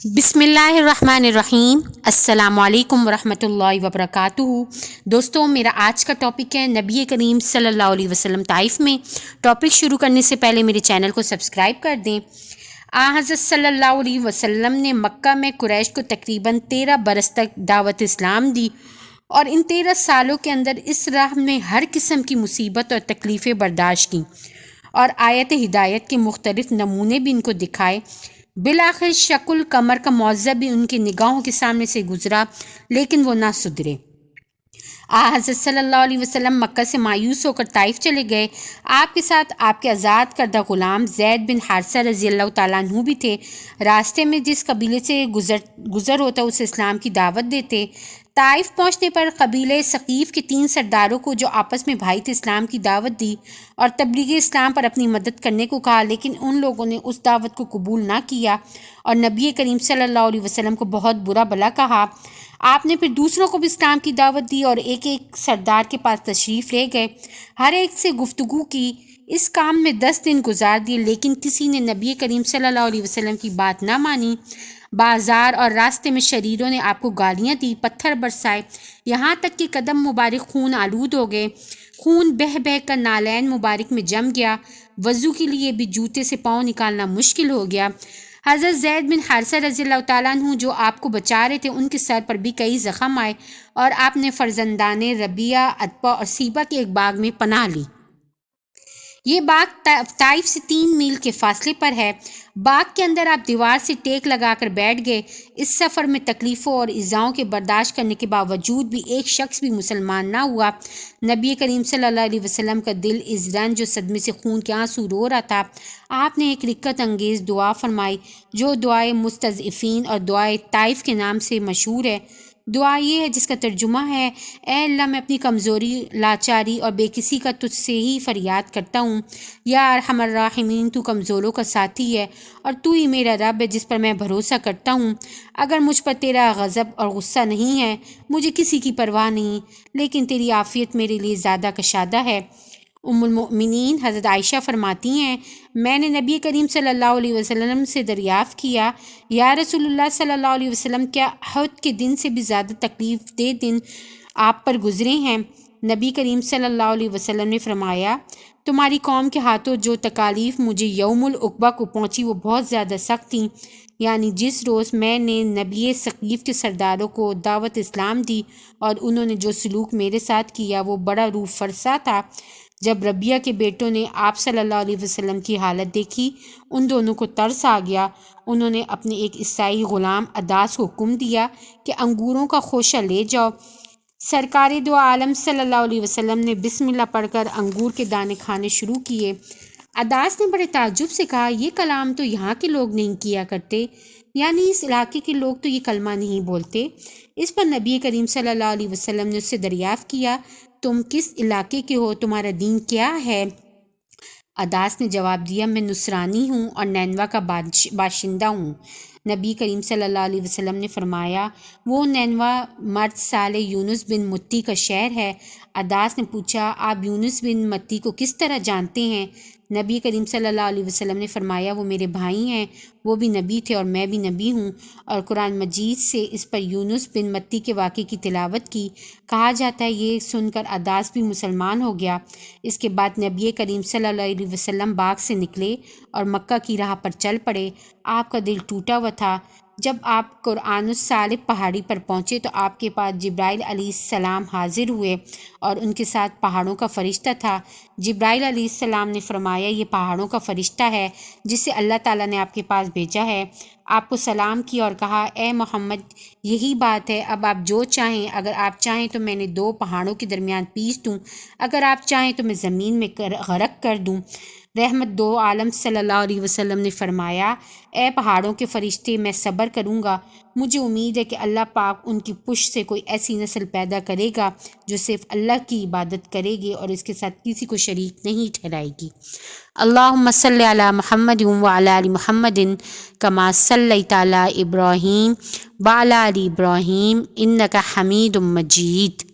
بسم اللہ الرحمن الرحیم۔ السلام علیکم ورحمۃ اللہ وبرکاتہ۔ دوستوں، میرا آج کا ٹاپک ہے نبی کریم صلی اللہ علیہ وسلم طائف میں۔ ٹاپک شروع کرنے سے پہلے میرے چینل کو سبسکرائب کر دیں۔ حضرت صلی اللہ علیہ وسلم نے مکہ میں قریش کو تقریباً 13 برس تک دعوت اسلام دی، اور ان 13 سالوں کے اندر اس راہ میں ہر قسم کی مصیبت اور تکلیفیں برداشت کیں، اور آیت ہدایت کے مختلف نمونے بھی ان کو دکھائے۔ بالآخر شکل قمر کا معجزہ بھی ان کی نگاہوں کے سامنے سے گزرا، لیکن وہ نہ سدھرے۔ حضرت صلی اللہ علیہ وسلم مکہ سے مایوس ہو کر طائف چلے گئے۔ آپ کے ساتھ آپ کے آزاد کردہ غلام زید بن حارثہ رضی اللہ تعالیٰ عنہ بھی تھے۔ راستے میں جس قبیلے سے گزر ہوتا اسے اسلام کی دعوت دیتے۔ طائف پہنچنے پر قبیلہ ثقیف کے 3 سرداروں کو، جو آپس میں بھائی تھے، اسلام کی دعوت دی اور تبلیغ اسلام پر اپنی مدد کرنے کو کہا، لیکن ان لوگوں نے اس دعوت کو قبول نہ کیا اور نبی کریم صلی اللہ علیہ وسلم کو بہت برا بھلا کہا۔ آپ نے پھر دوسروں کو بھی اسلام کی دعوت دی اور ایک ایک سردار کے پاس تشریف لے گئے، ہر ایک سے گفتگو کی۔ اس کام میں 10 دن گزار دیے، لیکن کسی نے نبی کریم صلی اللہ علیہ وسلم کی بات نہ مانی۔ بازار اور راستے میں شریروں نے آپ کو گالیاں دی، پتھر برسائے، یہاں تک کہ قدم مبارک خون آلود ہو گئے۔ خون بہہ بہہ کر نالین مبارک میں جم گیا، وضو کے لیے بھی جوتے سے پاؤں نکالنا مشکل ہو گیا۔ حضرت زید بن حارثہ رضی اللہ تعالیٰ عنہ جو آپ کو بچا رہے تھے، ان کے سر پر بھی کئی زخم آئے، اور آپ نے فرزندان ربیعہ، عتبہ اور سیبہ کے ایک باغ میں پناہ لی۔ یہ باغ طائف سے 3 میل کے فاصلے پر ہے۔ باغ کے اندر آپ دیوار سے ٹیک لگا کر بیٹھ گئے۔ اس سفر میں تکلیفوں اور ایذاؤں کے برداشت کرنے کے باوجود بھی ایک شخص بھی مسلمان نہ ہوا۔ نبی کریم صلی اللہ علیہ وسلم کا دل اس رنج و صدمے سے خون کے آنسو رو رہا تھا۔ آپ نے ایک رقت انگیز دعا فرمائی، جو دعائے مستضعفین اور دعائے طائف کے نام سے مشہور ہے۔ دعا یہ ہے جس کا ترجمہ ہے: اے اللہ، میں اپنی کمزوری، لاچاری اور بے کسی کا تجھ سے ہی فریاد کرتا ہوں۔ یا ارحم الراحمین، تو کمزوروں کا ساتھی ہے اور تو ہی میرا رب ہے جس پر میں بھروسہ کرتا ہوں۔ اگر مجھ پر تیرا غضب اور غصہ نہیں ہے، مجھے کسی کی پرواہ نہیں، لیکن تیری عافیت میرے لیے زیادہ کشادہ ہے۔ ام المؤمنین حضرت عائشہ فرماتی ہیں، میں نے نبی کریم صلی اللہ علیہ وسلم سے دریافت کیا، یا رسول اللہ صلی اللہ علیہ وسلم، کیا احد کے دن سے بھی زیادہ تکلیف دہ دن آپ پر گزرے ہیں؟ نبی کریم صلی اللہ علیہ وسلم نے فرمایا، تمہاری قوم کے ہاتھوں جو تکالیف مجھے یوم العقبہ کو پہنچی وہ بہت زیادہ سخت تھیں، یعنی جس روز میں نے نبی ثقیف کے سرداروں کو دعوت اسلام دی اور انہوں نے جو سلوک میرے ساتھ کیا وہ بڑا روح فرسا تھا۔ جب ربیعہ کے بیٹوں نے آپ صلی اللہ علیہ وسلم کی حالت دیکھی، ان دونوں کو ترس آ گیا۔ انہوں نے اپنے ایک عیسائی غلام عداس کو حکم دیا کہ انگوروں کا خوشہ لے جاؤ۔ سرکار دو عالم صلی اللہ علیہ وسلم نے بسم اللہ پڑھ کر انگور کے دانے کھانے شروع کیے۔ عداس نے بڑے تعجب سے کہا، یہ کلام تو یہاں کے لوگ نہیں کیا کرتے، یعنی اس علاقے کے لوگ تو یہ کلمہ نہیں بولتے۔ اس پر نبی کریم صلی اللہ علیہ وسلم نے اس سے دریافت کیا، تم کس علاقے کے ہو، تمہارا دین کیا ہے؟ عداس نے جواب دیا، میں نصرانی ہوں اور نینوا کا باشندہ ہوں۔ نبی کریم صلی اللہ علیہ وسلم نے فرمایا، وہ نینوا مرد صالح یونس بن متی کا شہر ہے۔ عداس نے پوچھا، آپ یونس بن متی کو کس طرح جانتے ہیں؟ نبی کریم صلی اللہ علیہ وسلم نے فرمایا، وہ میرے بھائی ہیں، وہ بھی نبی تھے اور میں بھی نبی ہوں۔ اور قرآن مجید سے اس پر یونس بن متی کے واقعے کی تلاوت کی۔ کہا جاتا ہے یہ سن کر عداس بھی مسلمان ہو گیا۔ اس کے بعد نبی کریم صلی اللہ علیہ وسلم باغ سے نکلے اور مکہ کی راہ پر چل پڑے۔ آپ کا دل ٹوٹا ہوا تھا۔ جب آپ قرآن الصالب پہاڑی پر پہنچے تو آپ کے پاس جبرائیل علیہ السلام حاضر ہوئے اور ان کے ساتھ پہاڑوں کا فرشتہ تھا۔ جبرائیل علیہ السلام نے فرمایا، یہ پہاڑوں کا فرشتہ ہے جسے اللہ تعالیٰ نے آپ کے پاس بھیجا ہے۔ آپ کو سلام کیا اور کہا، اے محمد، یہی بات ہے، اب آپ جو چاہیں، اگر آپ چاہیں تو میں نے 2 پہاڑوں کے درمیان پیس دوں، اگر آپ چاہیں تو میں زمین میں غرق کر دوں۔ رحمت دو عالم صلی اللہ علیہ وسلم نے فرمایا، اے پہاڑوں کے فرشتے، میں صبر کروں گا، مجھے امید ہے کہ اللہ پاک ان کی پشت سے کوئی ایسی نسل پیدا کرے گا جو صرف اللہ کی عبادت کرے گی اور اس کے ساتھ کسی کو شریک نہیں ٹھہرائے گی۔ اللہم صلی علی محمد وعلی آل محمد کما صلیت علی ابراہیم وعلی آل ابراہیم انک حمید مجید۔